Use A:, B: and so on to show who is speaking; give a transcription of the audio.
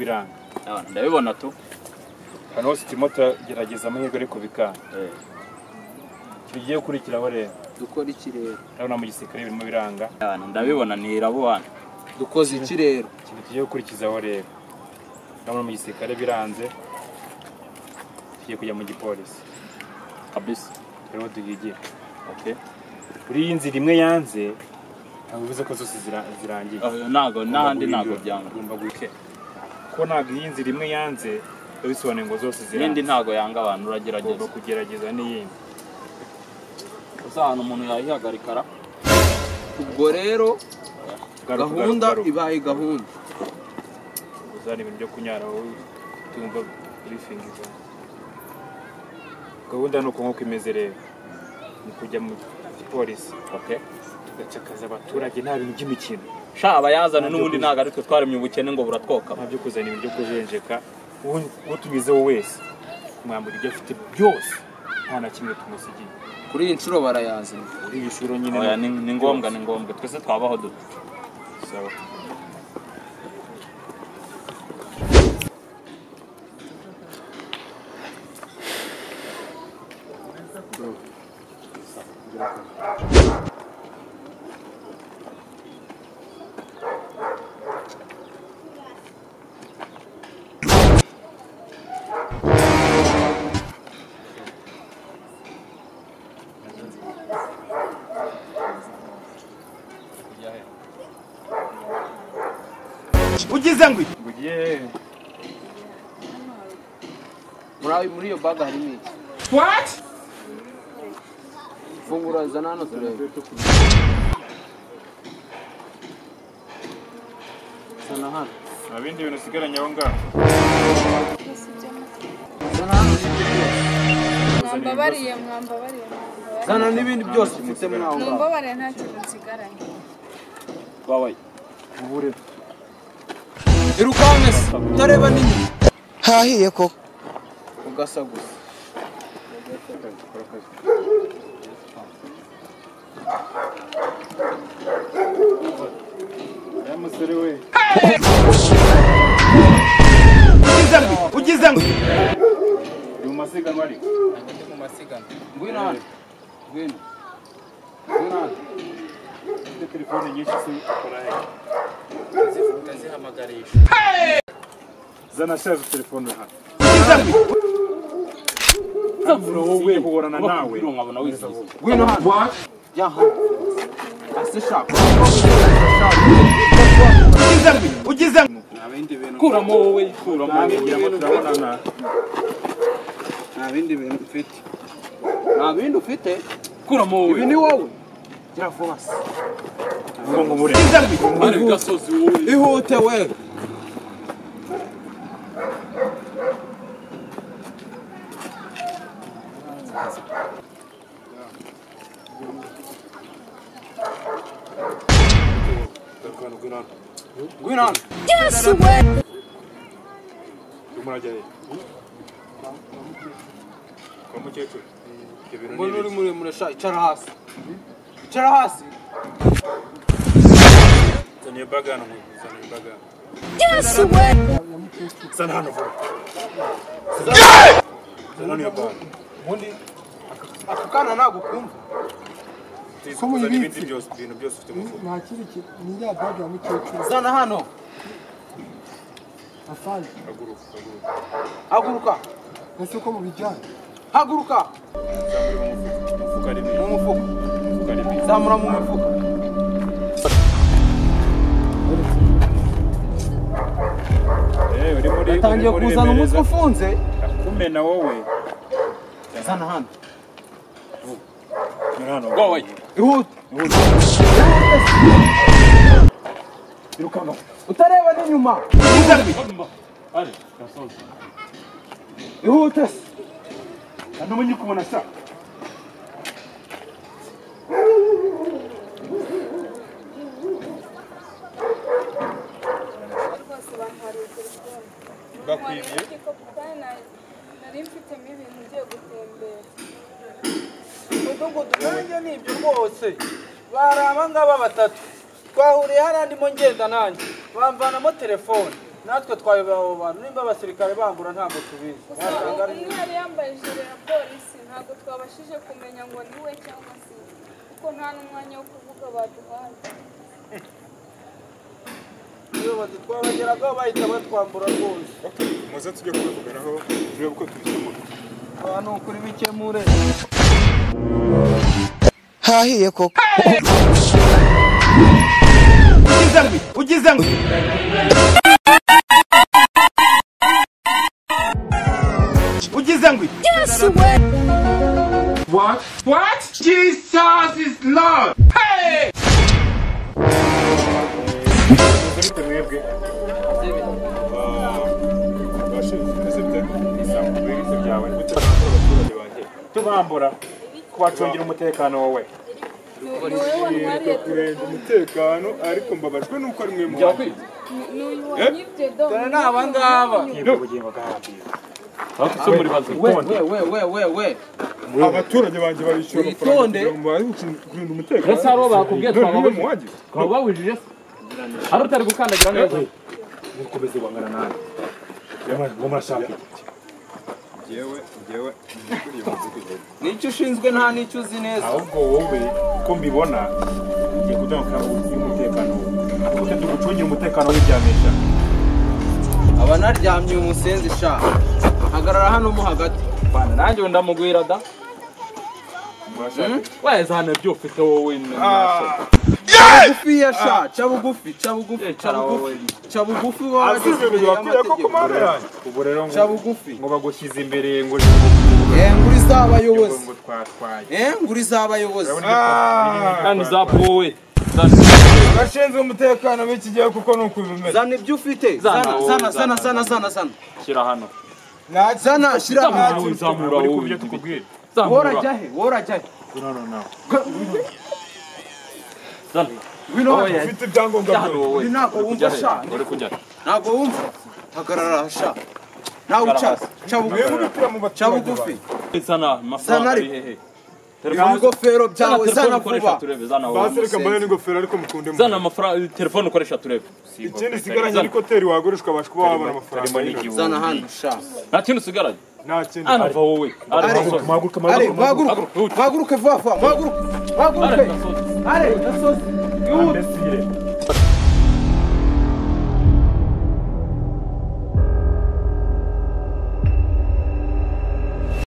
A: biranga.
B: Ndabibona tu.
A: Hano hose turimo turagerageza amahirwe ariko bikanga. Tugiye kurikiraho rero.
C: Dukora iki rero?
A: Urabona mu gisirikare birimo biranga.
B: Ndabibona ni irabubana.
C: Dukoze iki rero?
A: Ikintu tugiye gukurikizaho rero. Urabona mu gisirikare biranze. Tugiye kujya mu gipolisi.
B: Kabisa.
A: Rero tugiye.
B: Okay.
A: Kuri iyi nzira imwe yanze ntabwo bivuze ko zose zirangiye.
B: Ntago n'ahandi ntago byanga.
A: Ugomba guke. Ko ntabwo iyi nzira imwe yanze bisobanuye ngo zose zirangiye.
B: N'indi ntago yanga abantu uragerageza.
A: Ugomba kugerageza n'iyindi.
B: Uzahana umuntu yayihagarikara.
C: Ubwo rero gahunda ibaye gahunda.
A: Uzana ibintu byo kunyara wowe tumva briefing izo. Gahunda nuko nko imeze rero. Ni kujya mu polisi.
B: Okay.
A: Tugacakaza abaturage nta bintu by'imikino.
B: Sha abayazana n'ubundi ntago ari twe twaremye ubukene ngo buratwoka.
A: Nta byo kuzana ibintu byo kujenjeka. Uwo tumizeho wese mwambura ibyo afite byose nta na kimwe tumusigiye.
C: Kuri iyi nshuro barayazana.
A: Kuri iyi nshuro nyine
B: ni ngombwa twese twabaho dute.
A: Sawa.
D: Ugize ngwi
A: Bugiye
C: muri iyo baga harimo iki?
D: What?
C: Fungura zana hano turebe. Zana hano.
A: abindi bintu sigaranye aho ngaho.
C: Zana hano.
E: Mwambabariye.
C: Zana n'ibindi byose ufite muri aho ngaho.
E: Mwambabariye nta kintu nsigaranye.
A: Babaye. Ubure.
C: Irukanke se. Utareba n'inyuma.
D: Hahiye ko
C: Ugasa gusa.
A: Ya musore we.
D: ugize ngwi
A: Mu masiganwa ari.
C: Mu masiganwa. Ngwino hano. Ngwino hano.
A: Ufite telefone nyinshi se ukora he?
C: Ndazihamagarisha.
A: Zana shaje telefone hano.
D: ugize ngwi
A: Wowe uhorana nawe.
B: Nkabona wizize.
C: Ngwino hano.
D: What?
C: Ya hano. Ase shaka.
D: ugize ngwi
C: Nabindi bintu.
B: Kuramo wowe kuramo.
A: Turabonana.
C: Nabindi bintu ufite. Nabindi ufite?
B: Kuramo wowe.
C: Ibi ni wowe. Gira vuba se.
A: Ngo ngubure.
B: Ari gasozi wowe.
C: Ihute we. Ngwino hano.
E: Yes, we.
A: Umurajya he? Kwa mukecuru.
C: Mbona uri muremure sha icara hasi. Icara hasi.
A: Zaniye baga hano, zaniye baga.
E: Yes, we.
A: Zana hano vuba. Zana niyo baga.
C: Ubundi aka kana nagukumva.
A: Ko mu ibintu byose ufite mu mufuka.
F: Nta kiri ni ya bag ya mukecuru.
C: Zana hano.
F: Afanye.
C: Haguruka.
F: Ese ko mu bijyanye.
C: Haguruka.
A: Mufuka ari
C: Mu mufuka.
A: mufuka ari
C: Zamura mu mufuka.
A: uri muri.
C: Yatangiye kuzana umutwe ufunze.
A: Kumena wowe.
C: Zana hano.
A: Hano.
B: Wowe.
C: Ihute.
A: Irukanga.
C: Utareba n'inyuma.
B: Ari gasozi.
C: Ihute.
A: Hano menye kubona sa. Bakwibye.
E: Nari mfitemo ibintu ugiye gutembera.
C: Mudugudu nanjye nibyo rwose. Bari aba ngaba batatu. Twahuriye hariya ndimo ngenda nanjye. Bamvanamo telefone. natwe twayoboye abo bantu nimba abasirikare bambura ntabwo tubizi wasanga ari
E: umwe yari yambaye ijire ya polisi ntabwo twabashije kumenya ngo ni we cyangwa se kuko nta n'umwanya wo kuvuga baduhaye
C: iyo badutwabageragaho bahita batwambura rwose
F: muze tujye kubivuganaho turebe uko tubikemura
C: abantu ukuri bikemure
D: hahiye koko ugize ngo
E: Yes, we.
D: What? Jesus is Lord. Hey!
A: tubambura kubacungira umutekano wowe
F: kurenza umutekano ariko mbabajwe nuko ari mwe mu
C: dore ni abangaba we
F: abaturage banjye barishyura amafaranga kurinda umutekano
B: ese abo bakubwiye twabawujije hari utari gukandagira neza
A: mukomeze guhangana nawe ngo murashaka
F: jewe
C: nicyo ushinzwe nta nicyo uzi neza
A: ahubwo wowe ko mbibona ugiye kujya mu kanwa y'umutekano kuko tugucungira umutekano w'ibyamisha
C: aba naryamye umusenzi sha hagarara hano mo hagati
B: bana nanjye ndamugwira da weza hano byo ufite wowe
C: bugufi ya sha cha bugufi
A: ubu rero
C: cha bugufi
A: ngo bagushyize imbere ngo
C: nguri z'abayobozi
A: ngo twatwaye
C: nguri z'abayobozi
B: kandi zapowe
C: bashinzwe umutekano w'iki gihe kuko nuko bimeze zana ibyo ufite zana
B: shyira hano
C: zana shira hano
B: zamura
A: uri
B: wowe
A: kubyo tukubwira
C: wora jyahe
A: no
B: zana
F: ufite ibyangombwa
B: wowe
C: ntabwo wumva sha
B: uri kujya
C: ntabwo wumva hagarara sha nawe cha bugufi
B: zana amafaranga ari hehe
C: ibigofero byawe zana vuba
F: basereka mbane n'ingofero ariko mukunde mu
B: zana amafaranga telefone ukoresha turebe
F: ikindi sigaranye ariko teri wagurishwa bashwa kuba wabona amafaranga
C: zana hano sha
B: nta kintu usigaranye
F: nta kindi
B: anava wowe
C: maguruke vuba maguruke nasozi
A: imbesire